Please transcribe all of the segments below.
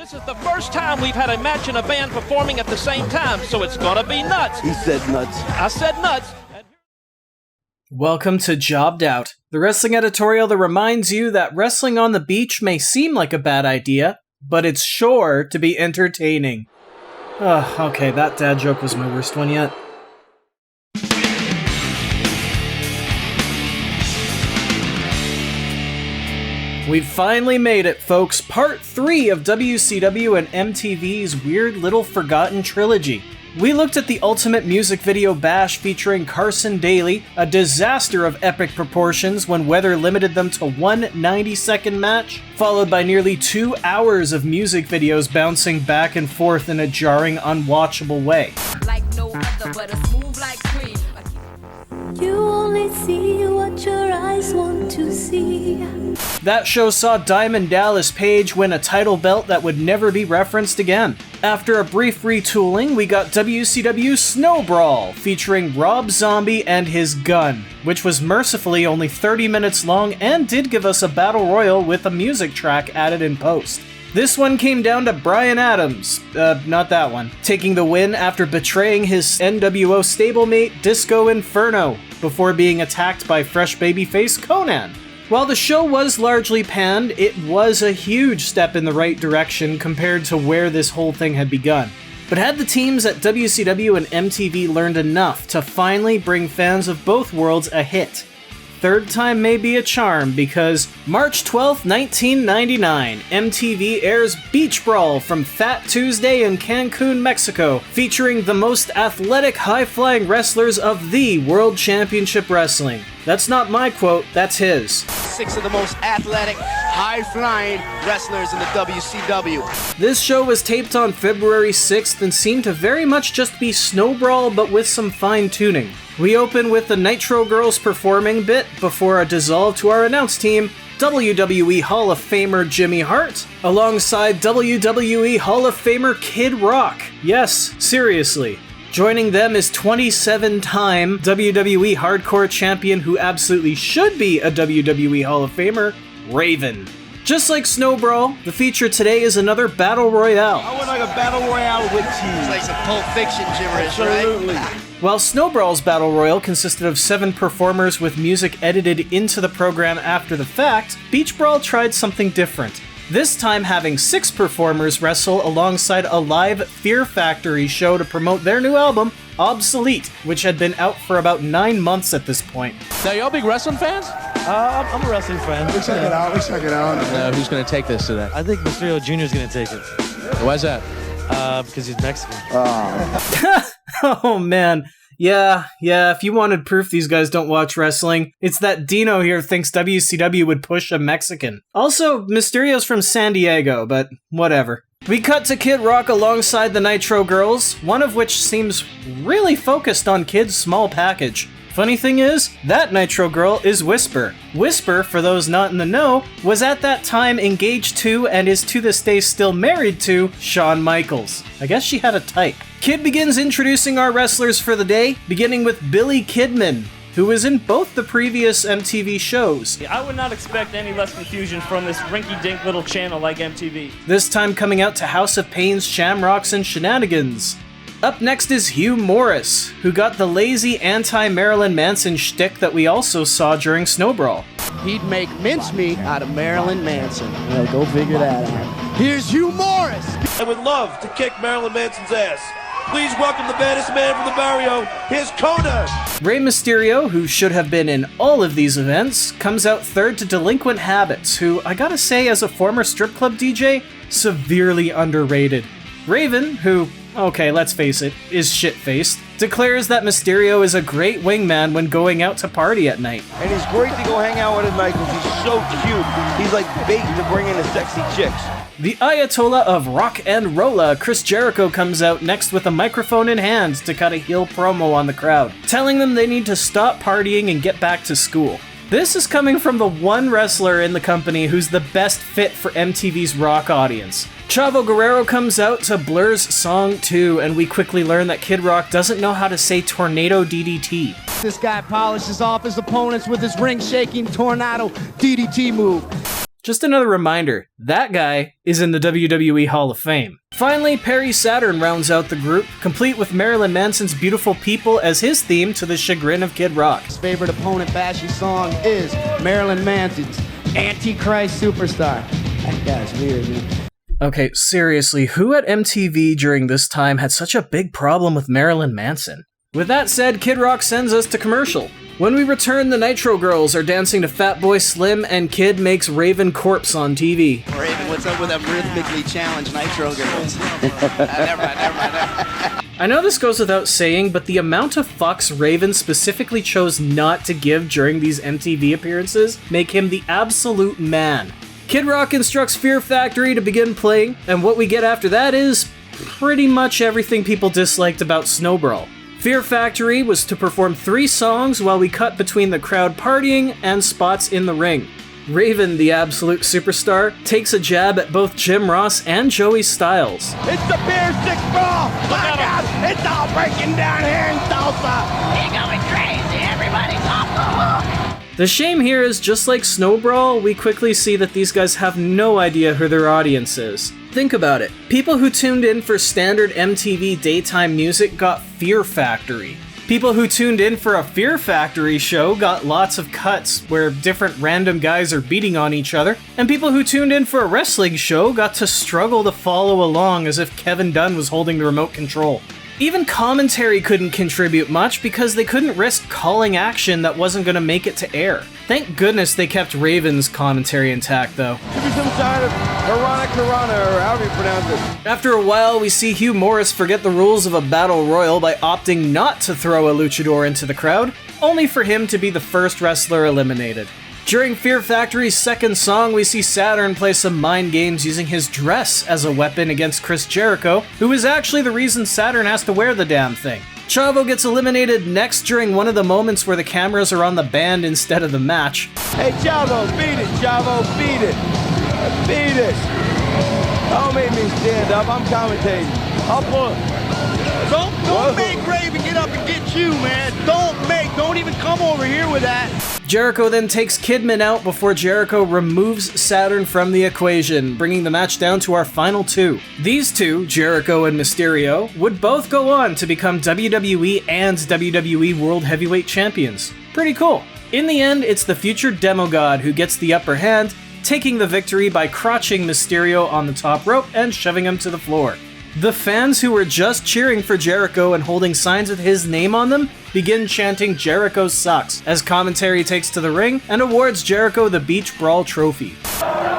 This is the first time we've had a match and a band performing at the same time, so it's gonna be nuts. He said nuts. I said nuts. Welcome to Jobbed Out, the wrestling editorial that reminds you that wrestling on the beach may seem like a bad idea, but it's sure to be entertaining. Okay, that dad joke was my worst one yet. We've finally made it, folks. Part 3 of WCW and MTV's weird little forgotten trilogy. We looked at the ultimate music video bash featuring Carson Daly, a disaster of epic proportions when weather limited them to one 90-second match, followed by nearly 2 hours of music videos bouncing back and forth in a jarring, unwatchable way. Like no other, but a smooth like cream. You only see what your eyes want to see. That show saw Diamond Dallas Page win a title belt that would never be referenced again. After a brief retooling, we got WCW Snow Brawl, featuring Rob Zombie and his gun, which was mercifully only 30 minutes long and did give us a battle royal with a music track added in post. This one came down to Brian Adams, not that one, taking the win after betraying his NWO stablemate Disco Inferno, before being attacked by fresh babyface Conan. While the show was largely panned, it was a huge step in the right direction compared to where this whole thing had begun. But had the teams at WCW and MTV learned enough to finally bring fans of both worlds a hit? Third time may be a charm, because March 12th, 1999, MTV airs Beach Brawl from Fat Tuesday in Cancun, Mexico, featuring the most athletic, high-flying wrestlers of the World Championship Wrestling. That's not my quote, that's his. 6 of the most athletic, high-flying wrestlers in the WCW. This show was taped on February 6th and seemed to very much just be Snow Brawl, but with some fine-tuning. We open with the Nitro Girls performing bit before a dissolve to our announce team, WWE Hall of Famer Jimmy Hart, alongside WWE Hall of Famer Kid Rock. Yes, seriously. Joining them is 27-time WWE Hardcore Champion who absolutely should be a WWE Hall of Famer, Raven. Just like Snow Brawl, the feature today is another Battle Royale. I would like a Battle Royale with cheese. It's like some Pulp Fiction gibberish, Absolutely. Right? While Snow Brawl's Battle Royal consisted of 7 performers with music edited into the program after the fact, Beach Brawl tried something different. This time having 6 performers wrestle alongside a live Fear Factory show to promote their new album, Obsolete, which had been out for about 9 months at this point. Now, y'all big wrestling fans? I'm a wrestling fan. Let's check it out. Who's gonna take this today? I think Mysterio Jr. is going to take it. Why's that? Because he's Mexican. Oh man. Yeah, if you wanted proof these guys don't watch wrestling, it's that Dino here thinks WCW would push a Mexican. Also, Mysterio's from San Diego, but whatever. We cut to Kid Rock alongside the Nitro Girls, one of which seems really focused on Kid's small package. Funny thing is, that Nitro Girl is Whisper. Whisper, for those not in the know, was at that time engaged to and is to this day still married to Shawn Michaels. I guess she had a type. Kid begins introducing our wrestlers for the day, beginning with Billy Kidman, who was in both the previous MTV shows. I would not expect any less confusion from this rinky-dink little channel like MTV. This time coming out to House of Pain's Shamrocks and Shenanigans. Up next is Hugh Morris, who got the lazy anti-Marilyn Manson shtick that we also saw during Snow Brawl. He'd make mincemeat out of Marilyn Manson. Yeah, go figure that out. Here's Hugh Morris. I would love to kick Marilyn Manson's ass. Please welcome the baddest man from the barrio. Here's Conan. Rey Mysterio, who should have been in all of these events, comes out third to Delinquent Habits, who, I gotta say, as a former strip club DJ, severely underrated. Raven, who, okay, let's face it, is shit-faced, declares that Mysterio is a great wingman when going out to party at night. And he's great to go hang out with at night because he's so cute. He's like bait to bring in the sexy chicks. The Ayatollah of Rock and Rolla, Chris Jericho, comes out next with a microphone in hand to cut a heel promo on the crowd, telling them they need to stop partying and get back to school. This is coming from the one wrestler in the company who's the best fit for MTV's rock audience. Chavo Guerrero comes out to Blur's Song 2, and we quickly learn that Kid Rock doesn't know how to say Tornado DDT. This guy polishes off his opponents with his ring-shaking Tornado DDT move. Just another reminder, that guy is in the WWE Hall of Fame. Finally, Perry Saturn rounds out the group, complete with Marilyn Manson's Beautiful People as his theme to the chagrin of Kid Rock. His favorite opponent bashy song is Marilyn Manson's Antichrist Superstar. That guy's weird, man. Okay, seriously, who at MTV during this time had such a big problem with Marilyn Manson? With that said, Kid Rock sends us to commercial. When we return, the Nitro Girls are dancing to Fatboy Slim, and Kid makes Raven corpse on TV. Raven, what's up with them rhythmically challenged Nitro Girls? Never mind. I know this goes without saying, but the amount of fucks Raven specifically chose not to give during these MTV appearances make him the absolute man. Kid Rock instructs Fear Factory to begin playing, and what we get after that is pretty much everything people disliked about Snow Brawl. Fear Factory was to perform 3 songs while we cut between the crowd partying and spots in the ring. Raven, the absolute superstar, takes a jab at both Jim Ross and Joey Styles. It's the Beer Stick Brawl! My God, it's all breaking down here in Tulsa! You're going crazy, everybody's off the hook! The shame here is, just like Snow Brawl, we quickly see that these guys have no idea who their audience is. Think about it. People who tuned in for standard MTV daytime music got Fear Factory. People who tuned in for a Fear Factory show got lots of cuts where different random guys are beating on each other, and people who tuned in for a wrestling show got to struggle to follow along as if Kevin Dunn was holding the remote control. Even commentary couldn't contribute much because they couldn't risk calling action that wasn't going to make it to air. Thank goodness they kept Raven's commentary intact, though. Could be some kind of Karana, or however you pronounce it. After a while, we see Hugh Morris forget the rules of a battle royal by opting not to throw a luchador into the crowd, only for him to be the first wrestler eliminated. During Fear Factory's second song, we see Saturn play some mind games using his dress as a weapon against Chris Jericho, who is actually the reason Saturn has to wear the damn thing. Chavo gets eliminated next during one of the moments where the cameras are on the band instead of the match. Hey, Chavo, beat it, Chavo, beat it. Beat it. Don't make me stand up, I'm commentating. I'll pull it. Don't make Raven get up and get you, man. Don't even come over here with that. Jericho then takes Kidman out before Jericho removes Saturn from the equation, bringing the match down to our final 2. These two, Jericho and Mysterio, would both go on to become WWE and WWE World Heavyweight Champions. Pretty cool. In the end, it's the future Demo God who gets the upper hand, taking the victory by crotching Mysterio on the top rope and shoving him to the floor. The fans who were just cheering for Jericho and holding signs with his name on them begin chanting "Jericho sucks" as commentary takes to the ring and awards Jericho the Beach Brawl trophy.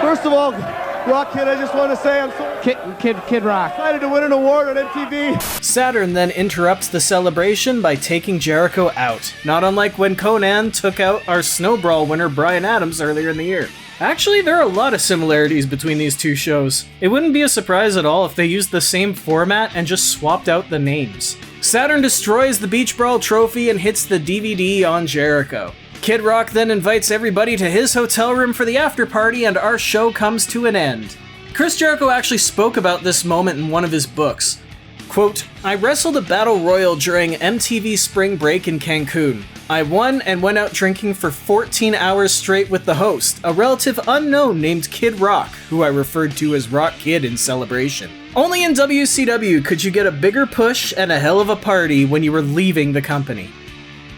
First of all, Rock Kid, I just want to say I'm so Kid Rock. excited to win an award on MTV. Saturn then interrupts the celebration by taking Jericho out, not unlike when Conan took out our Snow Brawl winner Bryan Adams earlier in the year. Actually, there are a lot of similarities between these two shows. It wouldn't be a surprise at all if they used the same format and just swapped out the names. Saturn destroys the Beach Brawl trophy and hits the DVD on Jericho. Kid Rock then invites everybody to his hotel room for the after party, and our show comes to an end. Chris Jericho actually spoke about this moment in one of his books. Quote, "I wrestled a battle royal during MTV spring break in Cancun. I won and went out drinking for 14 hours straight with the host, a relative unknown named Kid Rock, who I referred to as Rock Kid in celebration. Only in WCW could you get a bigger push and a hell of a party when you were leaving the company."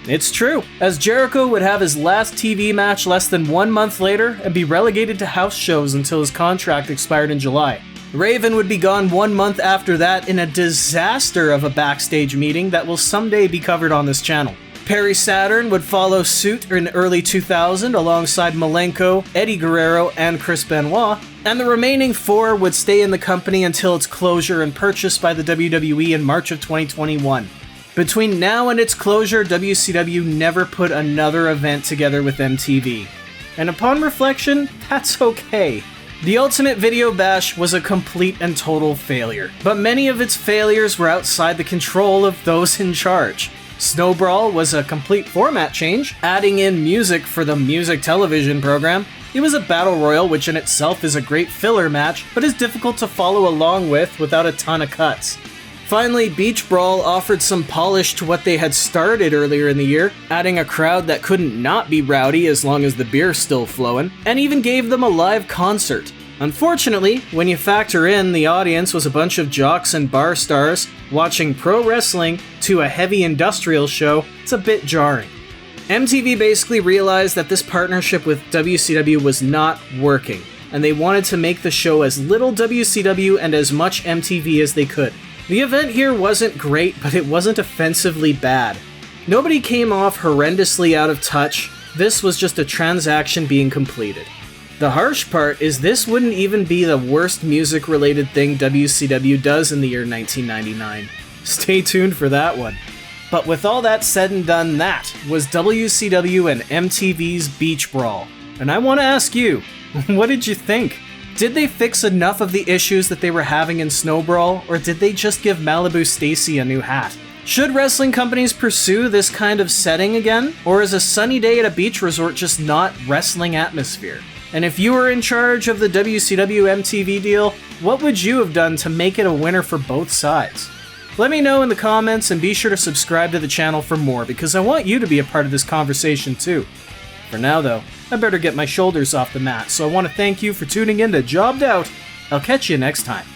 It's true, as Jericho would have his last TV match less than 1 month later and be relegated to house shows until his contract expired in July. Raven would be gone 1 month after that in a disaster of a backstage meeting that will someday be covered on this channel. Perry Saturn would follow suit in early 2000 alongside Malenko, Eddie Guerrero, and Chris Benoit, and the remaining 4 would stay in the company until its closure and purchase by the WWE in March of 2021. Between now and its closure, WCW never put another event together with MTV. And upon reflection, that's okay. The Ultimate Video Bash was a complete and total failure, but many of its failures were outside the control of those in charge. Snow Brawl was a complete format change, adding in music for the music television program. It was a battle royal, which in itself is a great filler match, but is difficult to follow along with without a ton of cuts. Finally, Beach Brawl offered some polish to what they had started earlier in the year, adding a crowd that couldn't not be rowdy as long as the beer's still flowing, and even gave them a live concert. Unfortunately, when you factor in the audience was a bunch of jocks and bar stars watching pro wrestling to a heavy industrial show, it's a bit jarring. MTV basically realized that this partnership with WCW was not working, and they wanted to make the show as little WCW and as much MTV as they could. The event here wasn't great, but it wasn't offensively bad. Nobody came off horrendously out of touch. This was just a transaction being completed. The harsh part is this wouldn't even be the worst music-related thing WCW does in the year 1999. Stay tuned for that one. But with all that said and done, that was WCW and MTV's Beach Brawl. And I want to ask you, what did you think? Did they fix enough of the issues that they were having in Snow Brawl, or did they just give Malibu Stacy a new hat? Should wrestling companies pursue this kind of setting again, or is a sunny day at a beach resort just not wrestling atmosphere? And if you were in charge of the WCW MTV deal, what would you have done to make it a winner for both sides? Let me know in the comments, and be sure to subscribe to the channel for more, because I want you to be a part of this conversation too. For now though, I better get my shoulders off the mat, so I want to thank you for tuning in to Jobbed Out. I'll catch you next time.